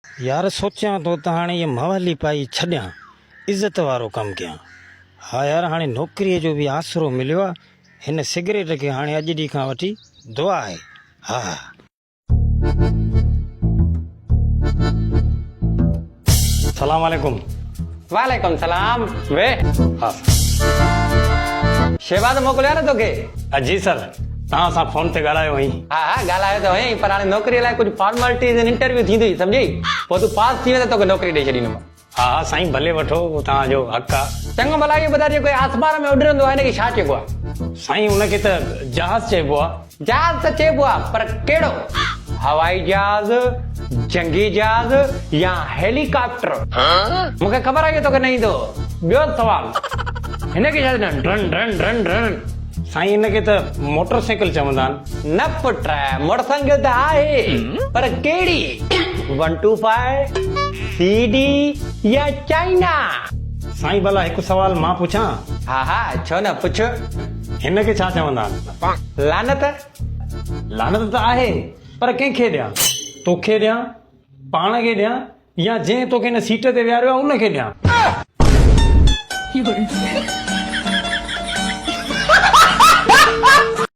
यार सोचा तो त हाणे ये मवाली पाई छॾियां, इज़त वारो कमु कयां। हा यार हाणे नौकरीअ जो बि आसरो मिलियो आहे। हिन सिगरेट खे हाणे अॼु ॾींहं खां वठी दुआ आहे। हा सलाम वालेकुम। वालेकुम सलाम। वे हा शहबाज मोकिलियो न तोखे? जी सर, तव्हां सां फोन ते ॻाल्हायो हुई। हा ॻाल्हायो त हुयईं, पर हाणे नौकरीअ लाइ कुझु फॉर्मेलिटीज़ इंटरव्यू थींदी, सम्झी? पोइ तूं पास थी वेंदे तोखे नौकरी ॾेई छॾींदुमि। हा साईं भले वठो, उहो तव्हांजो हक़ आहे। चङो भला इहो ॿुधाए जेको आसमान में उॾंदो आहे हिनखे छा चइबो आहे? साईं उनखे त जहाज़ चइबो आहे। जहाज त चइबो आहे, पर कहिड़ो? हवाई जहाज, जंगी जहाज या हेलीकॉप्टर? मूंखे ख़बर आहे कि तोखे न ईंदो। ॿियो सवाल, हिनखे छा चवंदा आहिनि? Drawn drawn drawn drawn. साईं इनखे त मोटरसाइकिल चवंदा आहिनि। न पुट, मोटरसाइकिल त आहे, पर कहिड़ी? 125 सीडी या चाइना? साईं भला हिकु सवाल मां पुछां? हा छो न, पुछ। हिनखे छा चवंदा आहिनि? लानत। लानत त आहे, पर कंहिंखे ॾियां? तोखे ॾियां, पाण खे ॾियां, या जंहिं तोखे हिन सीट ते विहारियो आहे उनखे ॾियां?